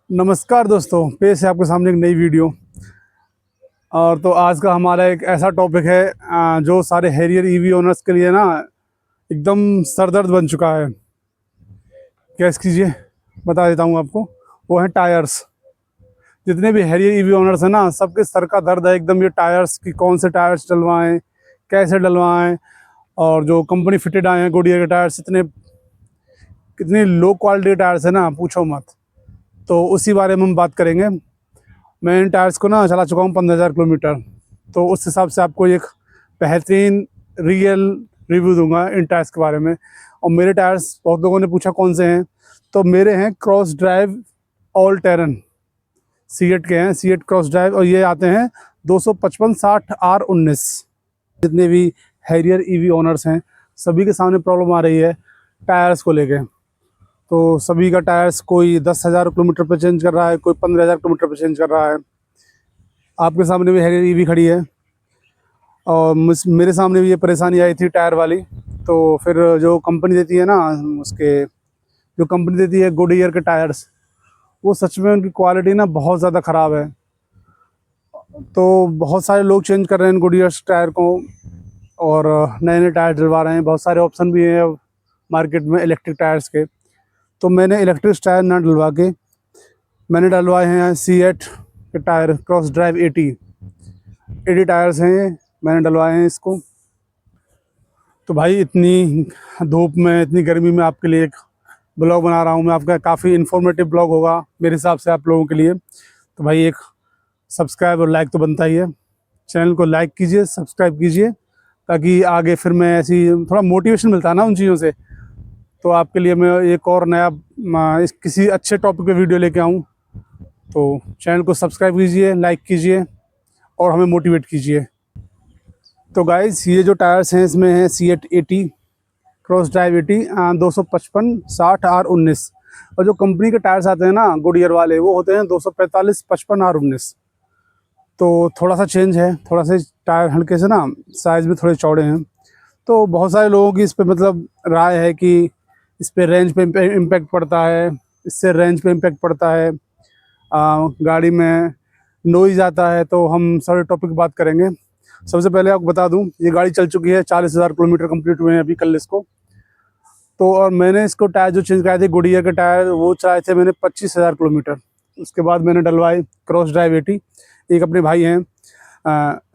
नमस्कार दोस्तों, पेश है आपके सामने एक नई वीडियो। और तो आज का हमारा एक ऐसा टॉपिक है जो सारे हैरियर ईवी ओनर्स के लिए ना एकदम सरदर्द बन चुका है। गैस कीजिए, बता देता हूँ आपको। वो है टायर्स। जितने भी हैरियर ईवी ओनर्स हैं ना, सबके सर का दर्द है एकदम ये टायर्स की, कौन से टायर्स डलवाएं, कैसे डलवाएं। और जो कंपनी फिटेड आए हैं गुडियर के टायर्स, इतने कितनी लो क्वालिटी के टायर्स है ना, पूछो मत। तो उसी बारे में हम बात करेंगे। मैं इन टायर्स को ना चला चुका हूँ 15,000 किलोमीटर। तो उस हिसाब से आपको एक बेहतरीन रियल रिव्यू दूंगा इन टायर्स के बारे में। और मेरे टायर्स, बहुत लोगों ने पूछा कौन से हैं, तो मेरे हैं cross drive all terrain, CEAT के हैं, सीएट क्रॉस ड्राइव। और ये आते हैं 255/60R19। जितने भी हैरियर ईवी ओनर्स हैं, सभी के सामने प्रॉब्लम आ रही है टायर्स को लेके। तो सभी का टायर्स, कोई 10,000 किलोमीटर पे चेंज कर रहा है, कोई 15,000 किलोमीटर पे चेंज कर रहा है। आपके सामने भी हैरियर ईवी खड़ी है और मेरे सामने भी ये परेशानी आई थी टायर वाली। तो फिर जो कंपनी देती है ना, उसके जो कंपनी देती है गुडियर के टायर्स, वो सच में उनकी क्वालिटी ना बहुत ज़्यादा ख़राब है। तो बहुत सारे लोग चेंज कर रहे हैं गुडियर टायर को और नए नए टायर डलवा रहे हैं। बहुत सारे ऑप्शन भी हैं मार्केट में इलेक्ट्रिक टायर्स के। तो मैंने इलेक्ट्रिक टायर ना डलवा के मैंने डलवाए हैं सीएट के टायर, क्रॉस ड्राइव 80 टायर्स हैं, मैंने डलवाए हैं इसको। तो भाई इतनी धूप में, इतनी गर्मी में आपके लिए एक ब्लॉग बना रहा हूँ मैं। आपका काफ़ी इन्फॉर्मेटिव ब्लॉग होगा मेरे हिसाब से आप लोगों के लिए। तो भाई एक सब्सक्राइब और लाइक तो बनता ही है। चैनल को लाइक कीजिए, सब्सक्राइब कीजिए, ताकि आगे फिर मैं ऐसी थोड़ा मोटिवेशन मिलता है ना उन चीज़ों से। तो आपके लिए मैं एक और नया इस किसी अच्छे टॉपिक पे वीडियो लेके आऊँ। तो चैनल को सब्सक्राइब कीजिए, लाइक कीजिए और हमें मोटिवेट कीजिए। तो गाइस, ये जो टायर्स हैं इसमें है सीएट 80 क्रॉस ड्राइव 80 255/60R19। और जो कंपनी के टायर्स आते हैं ना गुडियर वाले, वो होते हैं 245/55R19। तो थोड़ा सा चेंज है, थोड़ा सा टायर हल्के से ना साइज़ में थोड़े चौड़े हैं। तो बहुत सारे लोगों की इस पर मतलब राय है कि इस पर रेंज पे इम्पैक्ट पड़ता है, इससे रेंज पे इम्पैक्ट पड़ता है, गाड़ी में नॉइज़ आता है। तो हम सारे टॉपिक बात करेंगे। सबसे पहले आपको बता दूं, ये गाड़ी चल चुकी है, 40,000 किलोमीटर कंप्लीट हुए हैं अभी कल इसको। तो और मैंने इसको टायर जो चेंज कराए थे गुडियर के टायर, वो चलाए थे मैंने 25,000 किलोमीटर। उसके बाद मैंने डलवाई क्रॉस ड्राइव 80। एक अपने भाई हैं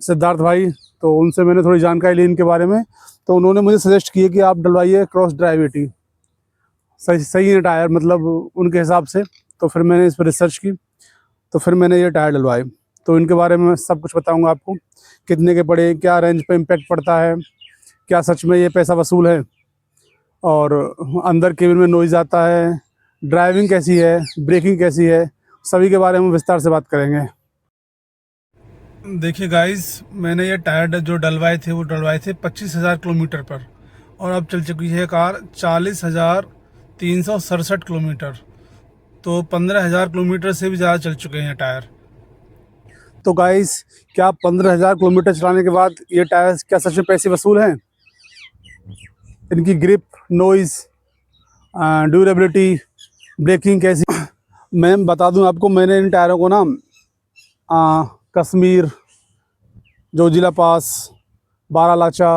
सिद्धार्थ भाई, तो उनसे मैंने थोड़ी जानकारी ली इनके बारे में। तो उन्होंने मुझे सजेस्ट किए कि आप डलवाइए क्रॉस ड्राइव 80, सही सही है टायर मतलब उनके हिसाब से। तो फिर मैंने इस पर रिसर्च की, तो फिर मैंने ये टायर डलवाए। तो इनके बारे में सब कुछ बताऊंगा आपको, कितने के पड़े, क्या रेंज पे इम्पैक्ट पड़ता है, क्या सच में ये पैसा वसूल है, और अंदर केबिन में नॉइज़ आता है, ड्राइविंग कैसी है, ब्रेकिंग कैसी है, सभी के बारे में विस्तार से बात करेंगे। देखिए गाइस, मैंने ये टायर जो डलवाए थे वो डलवाए थे 25,000 किलोमीटर पर, और अब चल चुकी है कार 40,367 किलोमीटर। तो 15,000 किलोमीटर से भी ज़्यादा चल चुके हैं टायर। तो गाइस, क्या 15,000 किलोमीटर चलाने के बाद ये टायर क्या सच में पैसे वसूल हैं? इनकी ग्रिप, नॉइज़, ड्यूरेबिलिटी, ब्रेकिंग कैसी, मैं बता दूं आपको। मैंने इन टायरों को ना कश्मीर, जोजिला पास, बारालाचा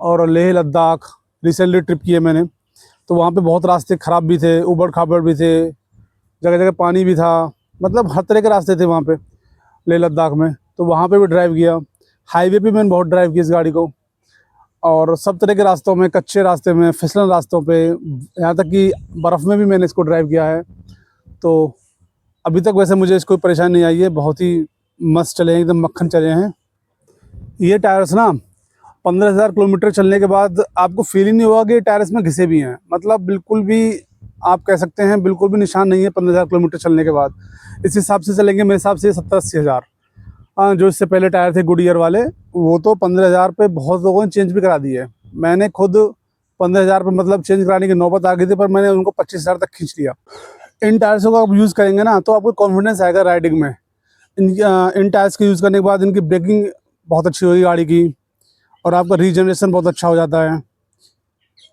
और लेह लद्दाख रिसेंटली ट्रिप किए मैंने। तो वहाँ पे बहुत रास्ते ख़राब भी थे, उबड़ खाबड़ भी थे, जगह जगह पानी भी था, मतलब हर तरह के रास्ते थे वहाँ पे लेह लद्दाख में। तो वहाँ पे भी ड्राइव किया, हाईवे पे मैंने बहुत ड्राइव किया इस गाड़ी को। और सब तरह के रास्तों में, कच्चे रास्ते में, फिसलन रास्तों पे, यहाँ तक कि बर्फ़ में भी मैंने इसको ड्राइव किया है। तो अभी तक वैसे मुझे इसको परेशानी नहीं आई है, बहुत ही मस्त चले हैं, एकदम मक्खन चले हैं ये टायर्स ना। 15,000 किलोमीटर चलने के बाद आपको फील ही नहीं होगा कि टायर्स में घिसे भी हैं, मतलब बिल्कुल भी आप कह सकते हैं बिल्कुल भी निशान नहीं है 15,000 किलोमीटर चलने के बाद। इस हिसाब से चलेंगे मेरे हिसाब से 70-80 हज़ार। हाँ, जो इससे पहले टायर थे गुडियर वाले, वो तो 15,000 पे बहुत लोगों ने चेंज भी करा दिए। मैंने खुद 15,000 पे मतलब चेंज कराने की नौबत आ गई थी, पर मैंने उनको 25,000 तक खींच लिया। इन टायर्सों को आप यूज़ करेंगे ना, तो आपको कॉन्फिडेंस आएगा राइडिंग में। इन टायर्स के यूज़ करने के बाद इनकी ब्रेकिंग बहुत अच्छी होगी गाड़ी की, और आपका रीजनरेशन बहुत अच्छा हो जाता है,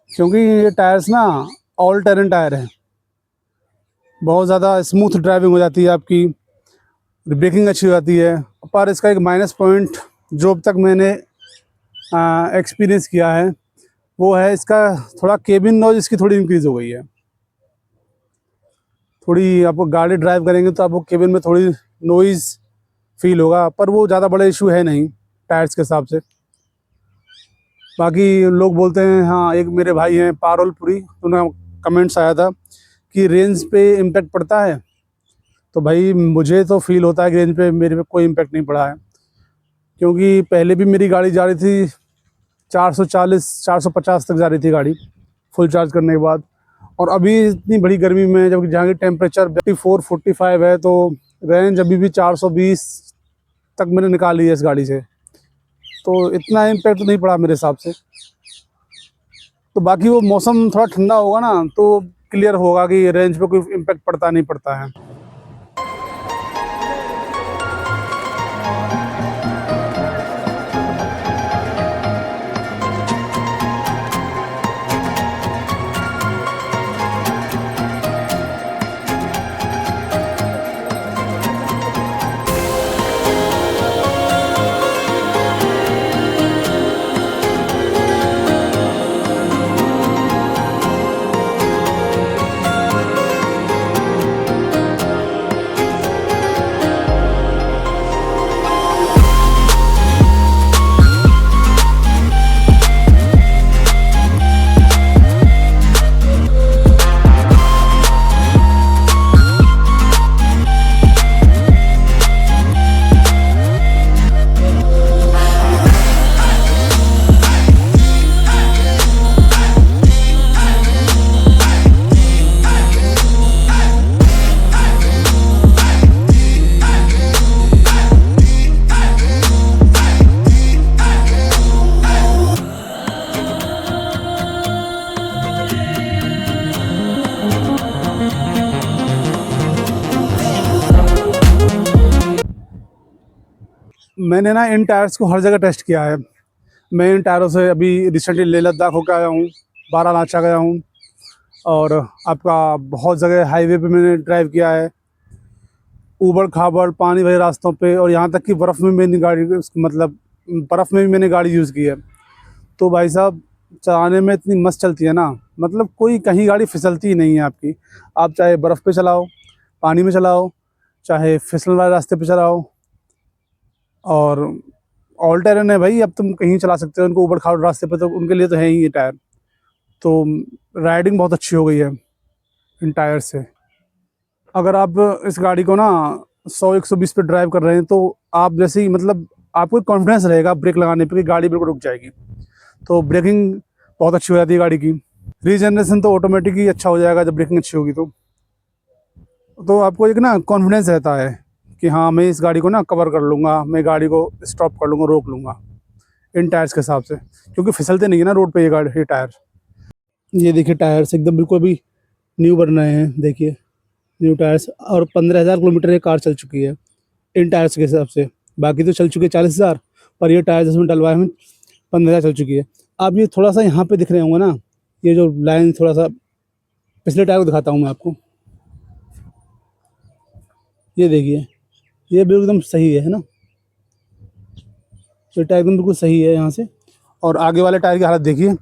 क्योंकि ये टायर्स ना ऑल टेरन टायर हैं। बहुत ज़्यादा स्मूथ ड्राइविंग हो जाती है आपकी, ब्रेकिंग अच्छी हो जाती है। पर इसका एक माइनस पॉइंट जो अब तक मैंने एक्सपीरियंस किया है वो है इसका थोड़ा केबिन नॉइज़ इसकी थोड़ी इंक्रीज़ हो गई है। थोड़ी आपको गाड़ी ड्राइव करेंगे तो आपको केबिन में थोड़ी नॉइज़ फील होगा, पर वो ज़्यादा बड़ा इशू है नहीं टायर्स के हिसाब से। बाकी लोग बोलते हैं, हाँ एक मेरे भाई हैं पारुलपुरी, उन्हें कमेंट्स आया था कि रेंज पे इम्पैक्ट पड़ता है। तो भाई मुझे तो फील होता है कि रेंज पे मेरे पे कोई इम्पैक्ट नहीं पड़ा है, क्योंकि पहले भी मेरी गाड़ी जा रही थी 440 450 तक जा रही थी गाड़ी फुल चार्ज करने के बाद। और अभी इतनी बड़ी गर्मी में जब जहाँ की टेम्परेचर 44-45 है तो रेंज अभी भी 420 तक मैंने निकाली है इस गाड़ी से, तो इतना इम्पैक्ट नहीं पड़ा मेरे हिसाब से। तो बाकी वो मौसम थोड़ा ठंडा होगा ना तो क्लियर होगा कि रेंज पे कोई इम्पैक्ट पड़ता नहीं पड़ता है। मैंने ना इन टायर्स को हर जगह टेस्ट किया है। मैं इन टायरों से अभी रिसेंटली लेह लद्दाख होकर आया हूँ, बारालाचा गया हूँ, और आपका बहुत जगह हाईवे पे मैंने ड्राइव किया है, ऊबड़ खाबड़ पानी भरे रास्तों पे, और यहाँ तक कि बर्फ़ में मैंने गाड़ी मतलब बर्फ़ में भी मैंने गाड़ी यूज़ की है। तो भाई साहब चलाने में इतनी मस्त चलती है ना, मतलब कोई कहीं गाड़ी फिसलती ही नहीं है आपकी। आप चाहे बर्फ़ पे चलाओ, पानी में चलाओ, चाहे फिसलन वाले रास्ते पे चलाओ, और ऑल टेरेन है भाई, अब तुम कहीं चला सकते हो उनको ऊबड़ खाबड़ रास्ते पे, तो उनके लिए तो है ही ये टायर। तो राइडिंग बहुत अच्छी हो गई है इन टायर से। अगर आप इस गाड़ी को ना 100-120 पे ड्राइव कर रहे हैं तो आप जैसे ही मतलब आपको कॉन्फिडेंस रहेगा ब्रेक लगाने पे कि गाड़ी बिल्कुल रुक जाएगी। तो ब्रेकिंग बहुत अच्छी हो जाती है गाड़ी की। रीजनरेशन तो ऑटोमेटिक ही अच्छा हो जाएगा जब ब्रेकिंग अच्छी होगी तो आपको एक ना कॉन्फिडेंस रहता है कि हाँ मैं इस गाड़ी को ना कवर कर लूँगा, मैं गाड़ी को स्टॉप कर लूँगा, रोक लूँगा इन टायर्स के हिसाब से, क्योंकि फिसलते नहीं है ना रोड पे ये टायर। ये देखिए टायर्स एकदम बिल्कुल अभी न्यू बन रहे हैं, देखिए न्यू टायर्स, और 15,000 किलोमीटर ये कार चल चुकी है इन टायर्स के हिसाब से। बाकी तो चल चुके 40,000, पर ये टायर जिसमें डलवाए हैं 15,000 चल चुकी है। आप ये थोड़ा सा यहाँ पे दिख रहे होंगे ना, ये जो लाइन थोड़ा सा पिछले टायर को दिखाता हूँ मैं आपको। ये देखिए ये बिल्कुल एकदम सही है ना, ये टायर एकदम बिल्कुल सही है यहाँ से। और आगे वाले टायर की हालत देखिए।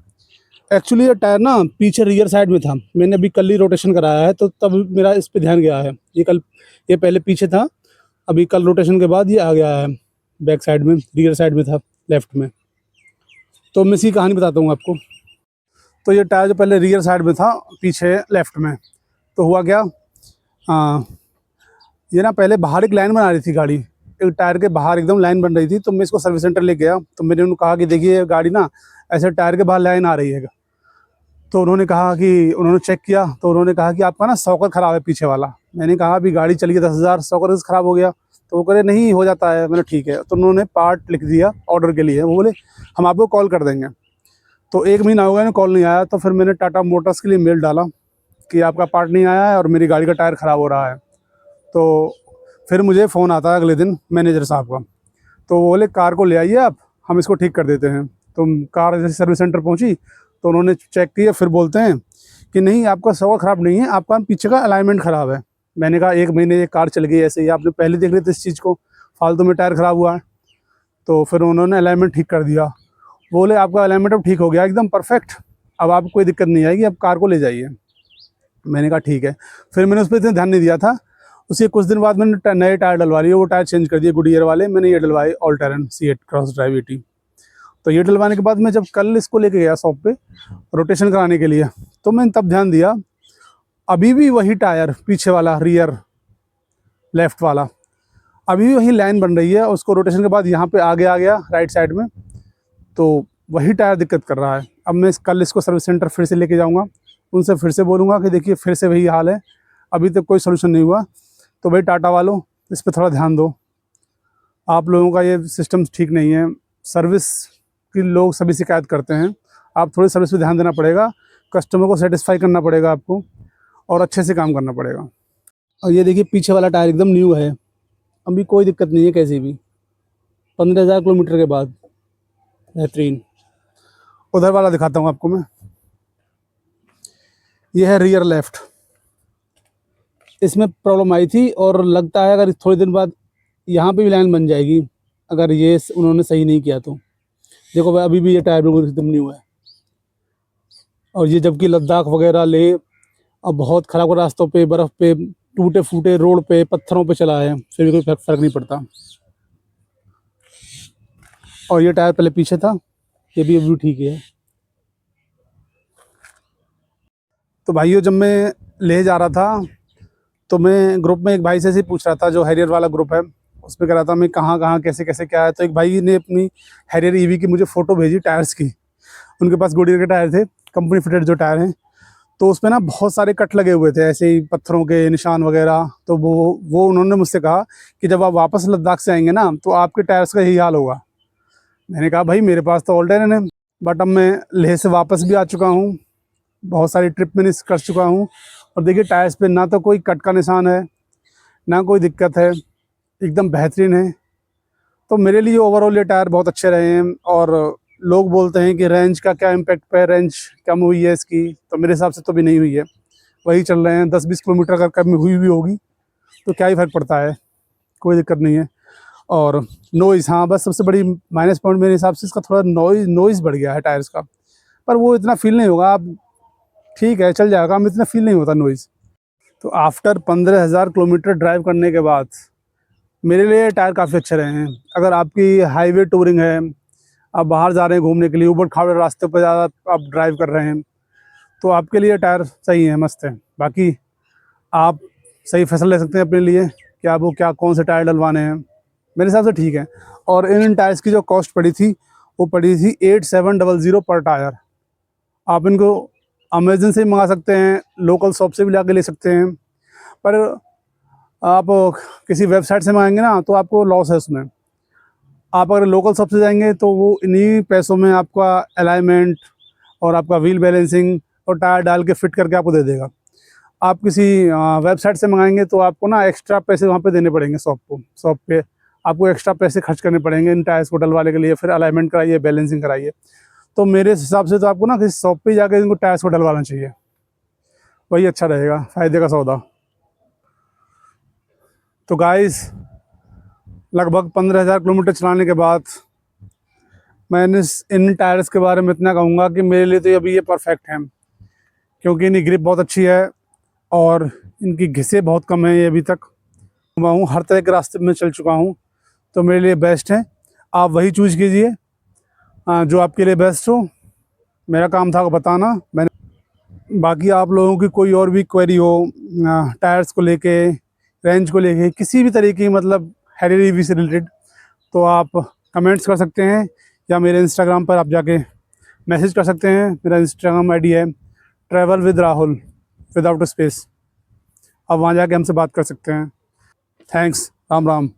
एक्चुअली ये टायर ना पीछे रियर साइड में था, मैंने अभी कल ही रोटेशन कराया है तो तब मेरा इस पे ध्यान गया है। ये पहले पीछे था, अभी कल रोटेशन के बाद ये आ गया है बैक साइड में, रियर साइड में था लेफ्ट में। तो मैं इसकी कहानी बताता हूँ आपको। तो ये टायर जो पहले रियर साइड में था, पीछे लेफ्ट में, तो हुआ क्या, ये ना पहले बाहर एक लाइन बना रही थी गाड़ी, एक टायर के बाहर एकदम लाइन बन रही थी। तो मैं इसको सर्विस सेंटर ले गया, तो मैंने उनको कहा कि देखिए गाड़ी ना ऐसे टायर के बाहर लाइन आ रही है। तो उन्होंने कहा कि उन्होंने चेक किया तो उन्होंने कहा कि आपका ना सॉकर ख़राब है पीछे वाला। मैंने कहा अभी गाड़ी चली है 10,000, सॉकर ख़राब हो गया। तो वो कह रहे नहीं हो जाता है। मैंने ठीक है। तो उन्होंने पार्ट लिख दिया ऑर्डर के लिए, वो बोले हम आपको कॉल कर देंगे। तो 1 महीना हो गया ना कॉल नहीं आया। तो फिर मैंने टाटा मोटर्स के लिए मेल डाला कि आपका पार्ट नहीं आया है और मेरी गाड़ी का टायर ख़राब हो रहा है। तो फिर मुझे फ़ोन आता है अगले दिन मैनेजर साहब का, तो वो बोले कार को ले आइए आप, हम इसको ठीक कर देते हैं। तो कार जैसे सर्विस सेंटर पहुंची तो उन्होंने चेक किया, फिर बोलते हैं कि नहीं आपका सॉकर ख़राब नहीं है, आपका पीछे का अलाइनमेंट ख़राब है। मैंने कहा 1 महीने ये कार चल गई ऐसे ही, आपने पहले देख रहे थे इस चीज़ को, फालतू में टायर ख़राब हुआ है। तो फिर उन्होंने अलाइनमेंट ठीक कर दिया, बोले आपका अलाइनमेंट अब ठीक हो गया एकदम परफेक्ट, अब आपको कोई दिक्कत नहीं आएगी, अब कार को ले जाइए। मैंने कहा ठीक है। फिर मैंने उस पर इतना ध्यान नहीं दिया था। उसके कुछ दिन बाद मैंने नए टायर डलवा लिए, वो टायर चेंज कर दिए गुडियर वाले, मैंने ये डलवाए all terrain C8 cross drive 80। तो ये डलवाने के बाद मैं जब कल इसको लेके गया शॉप पे रोटेशन कराने के लिए, तो मैंने तब ध्यान दिया अभी भी वही टायर पीछे वाला, रियर लेफ्ट वाला, अभी भी वही लाइन बन रही है। उसको रोटेशन के बाद यहाँ पे आगे आ गया राइट साइड में, तो वही टायर दिक्कत कर रहा है। अब मैं कल इसको सर्विस सेंटर फिर से लेके जाऊँगा, उनसे फिर से बोलूँगा कि देखिए फिर से वही हाल है, अभी तक कोई सोल्यूशन नहीं हुआ। तो भाई टाटा वालों, इस पर थोड़ा ध्यान दो, आप लोगों का ये सिस्टम ठीक नहीं है। सर्विस की लोग सभी शिकायत करते हैं, आप थोड़ी सर्विस पे ध्यान देना पड़ेगा, कस्टमर को सेटिस्फाई करना पड़ेगा आपको, और अच्छे से काम करना पड़ेगा। और ये देखिए पीछे वाला टायर एकदम न्यू है, अभी कोई दिक्कत नहीं है कैसी भी, 15,000 किलोमीटर के बाद बेहतरीन। उधर वाला दिखाता हूँ आपको मैं, ये है रियर लेफ्ट, इसमें प्रॉब्लम आई थी और लगता है अगर थोड़े दिन बाद यहाँ पे भी लाइन बन जाएगी, अगर ये उन्होंने सही नहीं किया तो। देखो भाई अभी भी ये टायर बिल्कुल एकदम न्यू है, और ये जबकि लद्दाख वगैरह ले अब बहुत ख़राब रास्तों पे, बर्फ़ पे, टूटे फूटे रोड पे, पत्थरों पे चला है, फिर भी कोई फ़र्क नहीं पड़ता। और ये टायर पहले पीछे था, ये भी अभी ठीक है। तो भाइयों जब मैं ले जा रहा था, तो मैं ग्रुप में एक भाई से पूछ रहा था, जो हैरियर वाला ग्रुप है उसमें कह रहा था मैं कहाँ कहाँ कैसे कैसे क्या है। तो एक भाई ने अपनी हैरियर ईवी की मुझे फ़ोटो भेजी टायर्स की, उनके पास गुडियर के टायर थे, कंपनी फिटेड जो टायर हैं। तो उसमें ना बहुत सारे कट लगे हुए थे ऐसे ही, पत्थरों के निशान वगैरह। तो वो उन्होंने मुझसे कहा कि जब आप वापस लद्दाख से आएंगे ना, तो आपके टायर्स का यही हाल होगा। मैंने कहा भाई मेरे पास तो ऑल टेरन है, बट अब मैं लेह से वापस भी आ चुका हूँ, बहुत सारी ट्रिप मैंने कर चुका हूँ, और देखिए टायर्स पे ना तो कोई कट का निशान है, ना कोई दिक्कत है, एकदम बेहतरीन है। तो मेरे लिए ओवरऑल ये टायर बहुत अच्छे रहे हैं। और लोग बोलते हैं कि रेंज का क्या इम्पैक्ट पे, रेंज कम हुई है इसकी, तो मेरे हिसाब से तो भी नहीं हुई है, वही चल रहे हैं। 10-20 किलोमीटर अगर कम हुई भी होगी तो क्या ही फ़र्क पड़ता है, कोई दिक्कत नहीं है। और नॉइज़, हाँ बस सबसे बड़ी माइनस पॉइंट मेरे हिसाब से इसका थोड़ा नॉइज़ बढ़ गया है टायर्स का, पर वो इतना फील नहीं होगा, आप ठीक है चल जाएगा, हम इतना फील नहीं होता नॉइज़। तो आफ्टर 15,000 किलोमीटर ड्राइव करने के बाद मेरे लिए टायर काफ़ी अच्छे रहे हैं। अगर आपकी हाईवे टूरिंग है, आप बाहर जा रहे हैं घूमने के लिए, ऊबड़ खाबड़ रास्ते पर ज़्यादा आप ड्राइव कर रहे हैं, तो आपके लिए टायर सही है, मस्त है। बाकी आप सही फैसला ले सकते हैं अपने लिए कि आपको क्या कौन से टायर डलवाने हैं, मेरे हिसाब से ठीक है। और इन टायर्स की जो कॉस्ट पड़ी थी, वो पड़ी थी 8700 पर टायर। आप इनको अमेज़न से भी मंगा सकते हैं, लोकल शॉप से भी ला के ले सकते हैं, पर आप किसी वेबसाइट से मंगाएंगे ना तो आपको लॉस है उसमें। आप अगर लोकल शॉप से जाएंगे तो वो इन्हीं पैसों में आपका अलाइनमेंट और आपका व्हील बैलेंसिंग और टायर डाल के फिट करके आपको दे देगा। आप किसी वेबसाइट से मंगाएंगे तो आपको ना एक्स्ट्रा पैसे वहाँ पे देने पड़ेंगे, शॉप पे आपको एक्स्ट्रा पैसे खर्च करने पड़ेंगे इन टायर्स को डलवाने के लिए, फिर अलाइनमेंट कराइए, बैलेंसिंग कराइए। तो मेरे हिसाब से तो आपको ना किसी शॉप पे जाकर इनको टायर्स को डलवाना चाहिए, वही अच्छा रहेगा, फ़ायदे का सौदा। तो गाइस लगभग 15,000 किलोमीटर चलाने के बाद मैंने इन टायर्स के बारे में इतना कहूँगा कि मेरे लिए तो अभी ये परफेक्ट हैं, क्योंकि इनकी ग्रिप बहुत अच्छी है और इनकी घिसे बहुत कम है। ये अभी तक घुमा हूँ, हर तरह के रास्ते में चल चुका हूँ, तो मेरे लिए बेस्ट है। आप वही चूज़ कीजिए जो आपके लिए बेस्ट हो। मेरा काम था बताना, मैंने बाकी आप लोगों की कोई और भी क्वेरी हो टायर्स को लेके, रेंज को लेके, किसी भी तरीके की, मतलब हैरियर ईवी से रिलेटेड, तो आप कमेंट्स कर सकते हैं या मेरे इंस्टाग्राम पर आप जाके मैसेज कर सकते हैं। मेरा इंस्टाग्राम आईडी है travel with Rahul without space, आप वहाँ जाके हमसे बात कर सकते हैं। थैंक्स, राम राम।